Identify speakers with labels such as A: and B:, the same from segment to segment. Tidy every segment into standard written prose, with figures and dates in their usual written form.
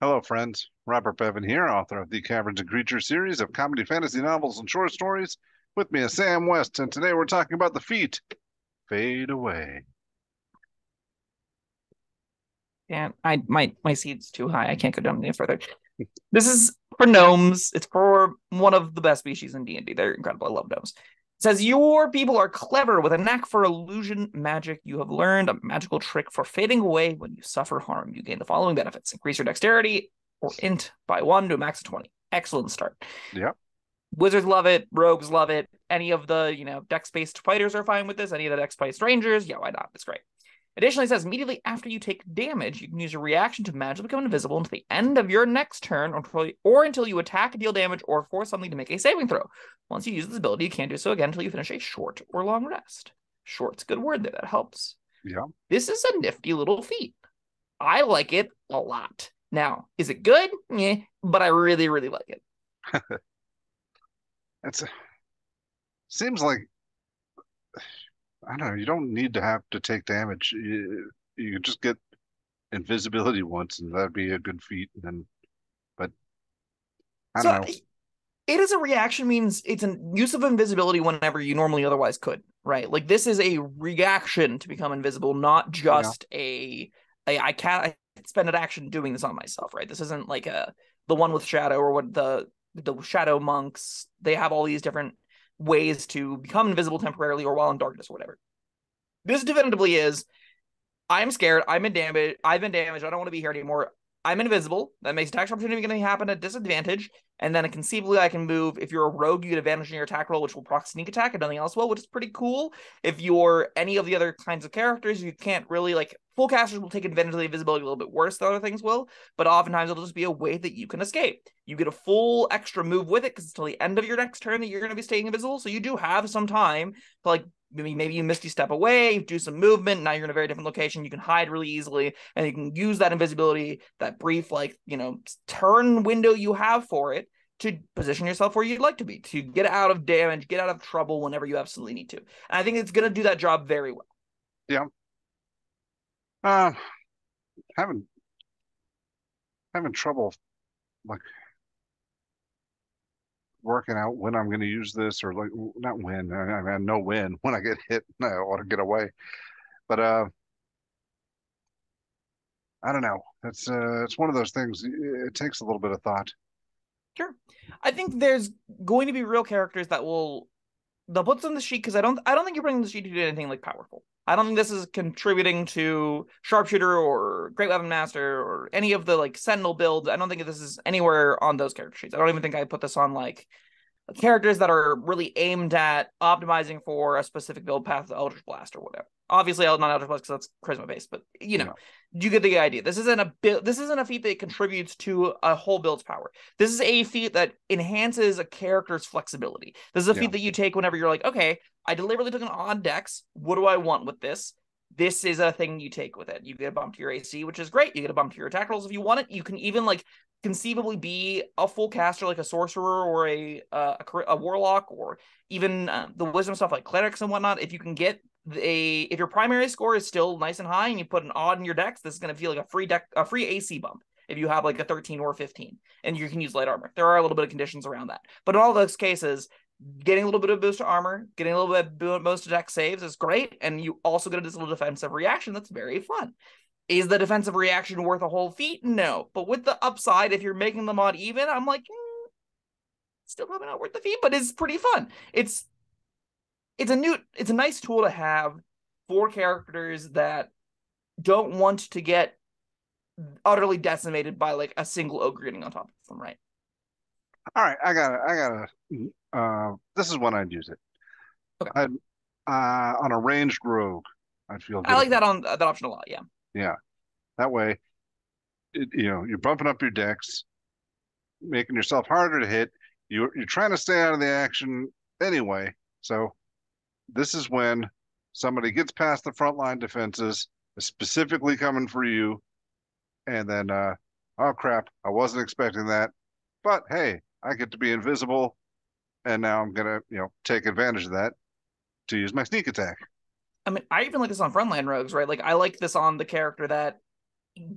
A: Hello, friends. Robert Bevan here, author of the Caverns and Creatures series of comedy fantasy novels and short stories. With me is Sam West, and today we're talking about the feat Fade Away.
B: And my seat's too high. I can't go down any further. This is for gnomes. It's for one of the best species in D&D. They're incredible. I love gnomes. It says your people are clever with a knack for illusion magic. You have learned a magical trick for fading away when you suffer harm. You gain the following benefits: increase your dexterity or int by 1 to a max of 20. Excellent start.
A: Yep.
B: Wizards love it. Rogues love it. Any of the dex-based fighters are fine with this. Any of the dex-based rangers, yeah, why not? It's great. Additionally, it says immediately after you take damage, you can use your reaction to magically become invisible until the end of your next turn, or until you attack, deal damage, or force something to make a saving throw. Once you use this ability, you can't do so again until you finish a short or long rest. Short's a good word there. That helps.
A: Yep.
B: This is a nifty little feat. I like it a lot. Now, is it good? Yeah, but I really, really like it.
A: It's seems like I don't know. You don't need to have to take damage. You can just get invisibility once, and that'd be a good feat. And then, but I don't
B: So
A: know.
B: it is a reaction, means it's a use of invisibility whenever you normally otherwise could, right? Like this is a reaction to become invisible, not
A: Yeah.
B: just I can't spend an action doing this on myself, right? This isn't like the one with shadow or what the shadow monks. They have all these different ways to become invisible temporarily or while in darkness or whatever. This definitively is, I'm scared. I'm in damage. I've been damaged. I don't want to be here anymore. I'm invisible. That makes attack opportunity going to happen at disadvantage. And then conceivably, I can move. If you're a rogue, you get advantage in your attack roll, which will proc sneak attack and nothing else will, which is pretty cool. If you're any of the other kinds of characters, you can't really, like, full casters will take advantage of the invisibility a little bit worse than other things will, but oftentimes it'll just be a way that you can escape. You get a full extra move with it because it's till the end of your next turn that you're going to be staying invisible. So you do have some time to, like, maybe you misty step away, do some movement. Now you're in a very different location. You can hide really easily, and you can use that invisibility, that brief, like, turn window you have for it to position yourself where you'd like to be, to get out of damage, get out of trouble whenever you absolutely need to. And I think it's going to do that job very well.
A: Yeah. Uh, having having trouble like working out when I'm going to use this, or like not when. I know when I get hit, I ought to get away. But I don't know. It's one of those things. It takes a little bit of thought.
B: Sure. I think there's going to be real characters that they'll put some on the sheet because I don't think you're bringing the sheet to do anything like powerful. I don't think this is contributing to sharpshooter or great weapon master or any of the like sentinel builds. I don't think this is anywhere on those character sheets. I don't even think I put this on like characters that are really aimed at optimizing for a specific build path, Eldritch Blast or whatever. Obviously, not Eldritch Blast because that's charisma based, but
A: Yeah.
B: you get the idea. This isn't a build. This isn't a feat that contributes to a whole build's power. This is a feat that enhances a character's flexibility. This is a
A: Yeah.
B: feat that you take whenever you're like, okay, I deliberately took an odd dex. What do I want with this? This is a thing you take with it. You get a bump to your AC, which is great. You get a bump to your attack rolls if you want it. You can even like conceivably be a full caster like a sorcerer or a warlock, or even the wisdom stuff like clerics and whatnot. If you can get if your primary score is still nice and high and you put an odd in your dex, this is going to feel like a free AC bump if you have like a 13 or 15 and you can use light armor. There are a little bit of conditions around that, but in all those cases, getting a little bit of boost to armor, getting a little bit of boost to dex saves is great, and you also get this little defensive reaction that's very fun. Is the defensive reaction worth a whole feat? No. But with the upside, if you're making the mod even, I'm like, still probably not worth the feat, but it's pretty fun. It's a nice tool to have for characters that don't want to get utterly decimated by like a single ogre getting on top of them, right?
A: All right. This is when I'd use it.
B: Okay.
A: I'd on a ranged rogue. I'd feel
B: I
A: good
B: like
A: about.
B: that on that option a lot, yeah.
A: Yeah. That way, you're bumping up your decks, making yourself harder to hit. You're trying to stay out of the action anyway. So this is when somebody gets past the frontline defenses, specifically coming for you, and then oh crap, I wasn't expecting that. But hey, I get to be invisible, and now I'm gonna, take advantage of that to use my sneak attack.
B: I mean, I even like this on frontline rogues, right? Like I like this on the character that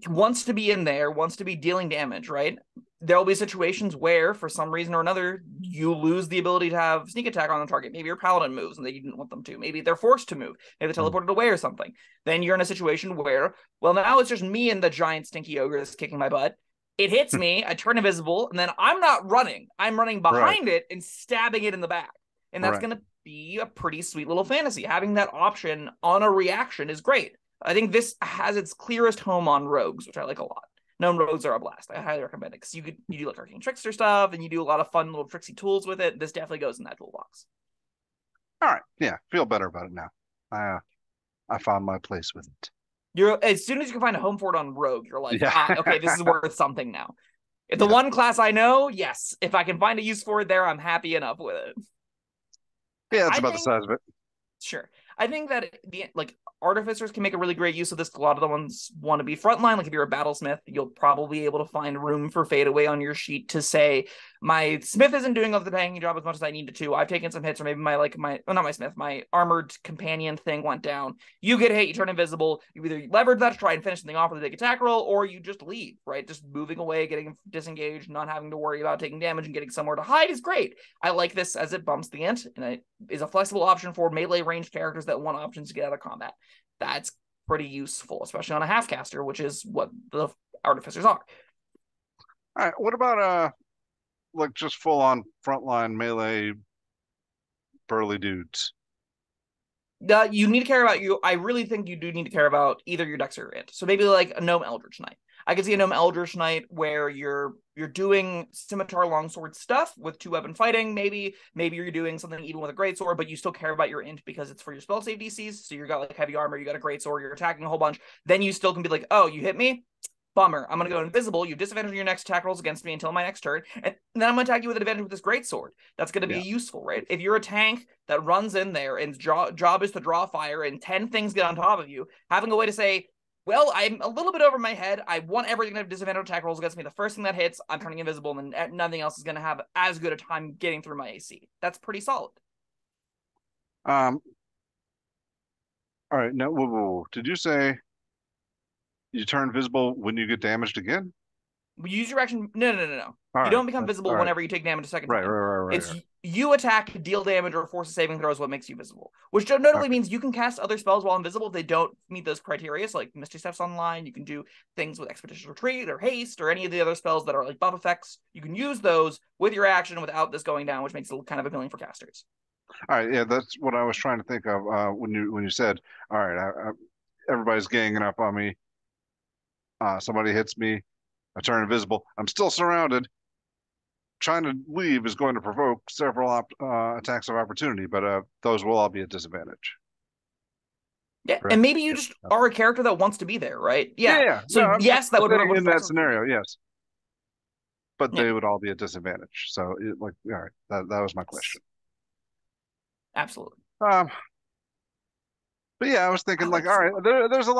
B: wants to be in there, wants to be dealing damage, right? There'll be situations where, for some reason or another, you lose the ability to have sneak attack on the target. Maybe your paladin moves and they didn't want them to. Maybe they're forced to move. Maybe they teleported away or something. Then you're in a situation where, well, now it's just me and the giant stinky ogre that's kicking my butt. It hits me, I turn invisible, and then I'm not running. I'm running
A: Right.
B: behind it and stabbing it in the back. And that's
A: Right.
B: going to be a pretty sweet little fantasy. Having that option on a reaction is great. I think this has its clearest home on rogues, which I like a lot. Gnome rogues are a blast. I highly recommend it because you do like arcane trickster stuff and you do a lot of fun little tricksy tools with it. This definitely goes in that toolbox.
A: All right. Yeah. Feel better about it now. I found my place with it.
B: You're as soon as you can find a home for it on rogue, you're like,
A: Yeah.
B: okay, this is worth something now. If the
A: Yeah.
B: one class I know, yes. If I can find a use for it there, I'm happy enough with it.
A: Yeah. It's
B: I
A: about the
B: think
A: size of it.
B: Sure. I think that the like artificers can make a really great use of this. A lot of the ones want to be frontline. Like if you're a battlesmith, you'll probably be able to find room for fadeaway on your sheet to say, my smith isn't doing the tanking job as much as I needed to. I've taken some hits, or maybe not my smith, my armored companion thing went down. You get hit, you turn invisible. You either leverage that to try and finish something off with a big attack roll, or you just leave, right? Just moving away, getting disengaged, not having to worry about taking damage and getting somewhere to hide is great. I like this as it bumps the int, and it is a flexible option for melee ranged characters that want options to get out of combat. That's pretty useful, especially on a half caster, which is what the artificers are.
A: All right. What about like just full on frontline melee burly dudes?
B: You need to care about you. I really think you do need to care about either your dex or your int. So maybe like a gnome eldritch knight. I could see a gnome eldritch knight where you're doing scimitar longsword stuff with 2-weapon fighting. Maybe you're doing something even with a greatsword, but you still care about your int because it's for your spell save DCs. So you got like heavy armor, you got a greatsword, you're attacking a whole bunch. Then you still can be like, oh, you hit me. Bummer. I'm gonna go invisible. You disadvantage your next attack rolls against me until my next turn, and then I'm gonna attack you with an advantage with this great sword. That's gonna be useful, right? If you're a tank that runs in there and job is to draw fire, and 10 things get on top of you, having a way to say, well, I'm a little bit over my head. I want everything to have disadvantage attack rolls against me. The first thing that hits, I'm turning invisible, and then nothing else is gonna have as good a time getting through my AC. That's pretty solid.
A: All right. Now, whoa. Did you say you turn visible when you get damaged again?
B: You use your action. No.
A: All
B: You
A: right.
B: don't become visible
A: All right.
B: whenever you take damage a second
A: Right.
B: time.
A: Right.
B: It's you attack, deal damage, or force a saving throw is what makes you visible. Which notably
A: Okay.
B: means you can cast other spells while invisible if they don't meet those criteria. So like Misty Steps Online, you can do things with Expeditious Retreat or Haste or any of the other spells that are like buff effects. You can use those with your action without this going down, which makes it kind of appealing for casters.
A: All right. Yeah, that's what I was trying to think of when you said, all right, everybody's ganging up on me. Somebody hits me. I turn invisible. I'm still surrounded. Trying to leave is going to provoke several attacks of opportunity, but those will all be at disadvantage.
B: Yeah,
A: Correct?
B: and maybe you just are a character that wants to be there, right?
A: Yeah.
B: Yeah.
A: Yeah. No,
B: So
A: I'm just
B: yes, that would
A: saying
B: provoke
A: in that
B: attacks.
A: scenario, yes. But
B: Yeah,
A: they would all be at disadvantage. So, like, all right, that was my question.
B: absolutely.
A: Um, but yeah, I was
B: I
A: thinking
B: like
A: like,
B: this
A: all
B: a
A: right,
B: lot.
A: there's a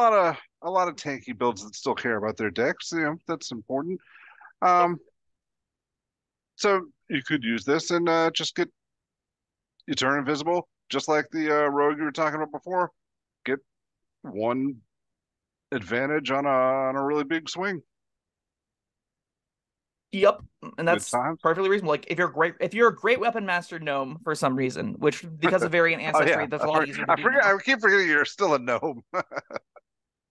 A: lot of tanky builds that still care about their decks. That's important.
B: Yeah.
A: Um, so you could use this and just you turn invisible, just like the rogue you were talking about before. Get one advantage on a really big swing.
B: Yep, and
A: Good
B: that's
A: times.
B: perfectly reasonable. Like if you're a great weapon master gnome for some reason, which because of variant
A: Oh
B: ancestry,
A: yeah,
B: that's a lot easier to
A: I
B: do
A: forget.
B: now.
A: I keep forgetting you're still a gnome.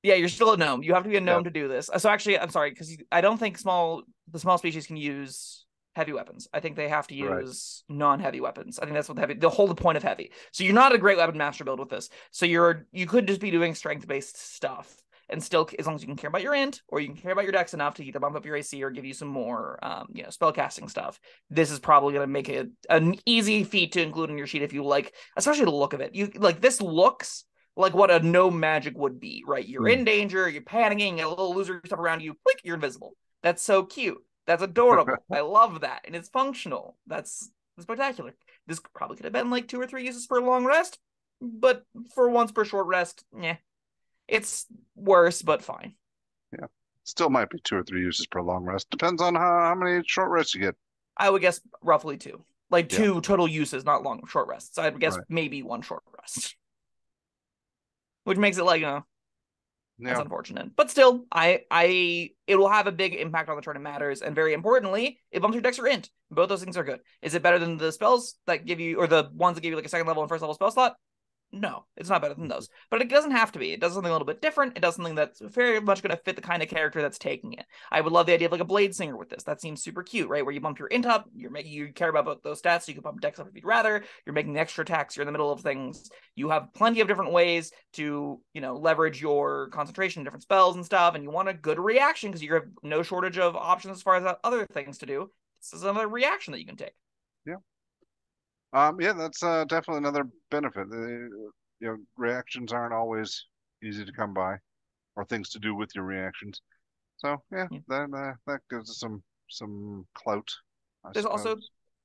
B: Yeah, you're still a gnome. You have to be a
A: Yeah,
B: gnome to do this. So actually, I'm sorry because I don't think the small species can use heavy weapons. I think they have to
A: right.
B: use non-heavy weapons. I think that's what the whole point of heavy. So you're not a great weapon master build with this. So you could just be doing strength-based stuff and still, as long as you can care about your int or you can care about your dex enough to either bump up your AC or give you some more spell casting stuff. This is probably going to make it an easy feat to include in your sheet if you like, especially the look of it. You like this looks like what a no magic would be, right? You're in danger, you're panicking, a little loser stuff around you, click, you're invisible. That's so cute. That's adorable. I love that. And it's functional. That's spectacular. This probably could have been like 2 or 3 uses per long rest, but for once per short rest, yeah. It's worse, but fine.
A: Yeah, still might be 2 or 3 uses per long rest. Depends on how many short rests you get.
B: I would guess roughly 2. Like
A: Yeah,
B: 2 total uses, not long short rests. I would guess
A: right.
B: maybe 1 short rest. Which makes it like That's
A: Yeah.
B: unfortunate. But still, it will have a big impact on the turn it matters. And very importantly, it bumps your dex or int. Both those things are good. Is it better than the spells that give you, or the ones that give you like a second level and first level spell slot? No, it's not better than those. But it doesn't have to be. It does something a little bit different. It does something that's very much going to fit the kind of character that's taking it. I would love the idea of like a Blade Singer with this. That seems super cute, right? Where you bump your int up, you care about those stats, so you can bump dex up if you'd rather. You're making the extra attacks. You're in the middle of things. You have plenty of different ways to, leverage your concentration, different spells and stuff. And you want a good reaction because you have no shortage of options as far as other things to do. This is another reaction that you can take.
A: Yeah. Yeah, that's definitely another benefit. Reactions aren't always easy to come by, or things to do with your reactions. So yeah, that gives us some clout, I
B: There's
A: suppose.
B: also,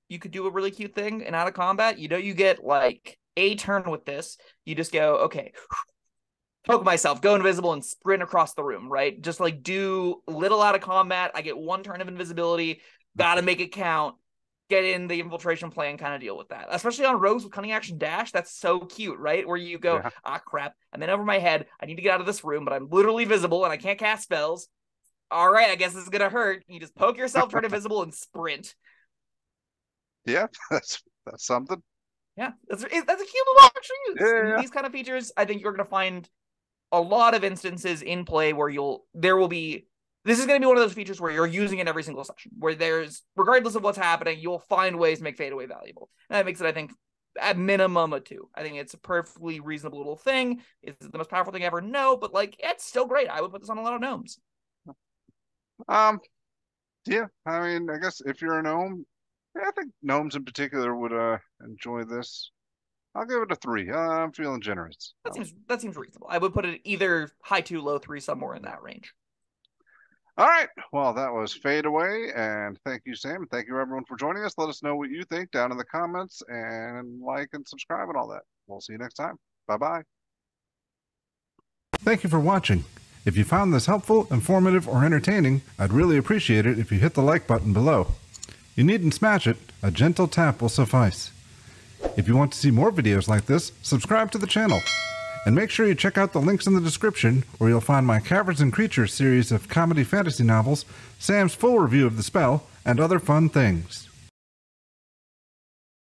B: you could do a really cute thing in out of combat. You get like a turn with this. You just go, okay, poke myself, go invisible, and sprint across the room, right? Just like do little out of combat. I get one turn of invisibility. Gotta make it count. Get in the infiltration plan, kind of deal with that. Especially on rogues with cunning action dash. That's so cute, right? Where you go,
A: Yeah.
B: crap. And then over my head, I need to get out of this room, but I'm literally visible and I can't cast spells. All right, I guess this is gonna hurt. You just poke yourself, turn invisible, and sprint.
A: Yeah, that's something.
B: Yeah, that's a cute little option to use.
A: Yeah,
B: And
A: yeah.
B: these kind of features, I think you're gonna find a lot of instances in play where this is going to be one of those features where you're using it every single session, where regardless of what's happening, you'll find ways to make fadeaway valuable. And that makes it, I think, at minimum a 2. I think it's a perfectly reasonable little thing. Is it the most powerful thing ever? No, but like it's still great. I would put this on a lot of gnomes.
A: Um, yeah. I mean, I guess if you're a gnome, yeah, I think gnomes in particular would enjoy this. I'll give it a 3. I'm feeling generous.
B: That seems reasonable. I would put it either high 2, low 3, somewhere in that range.
A: All right. Well, that was Fade Away, and thank you, Sam. Thank you, everyone, for joining us. Let us know what you think down in the comments, and like and subscribe and all that. We'll see you next time. Bye-bye. Thank you for watching. If you found this helpful, informative, or entertaining, I'd really appreciate it if you hit the like button below. You needn't smash it. A gentle tap will suffice. If you want to see more videos like this, subscribe to the channel. And make sure you check out the links in the description, where you'll find my Caverns and Creatures series of comedy fantasy novels, Sam's full review of the spell, and other fun things.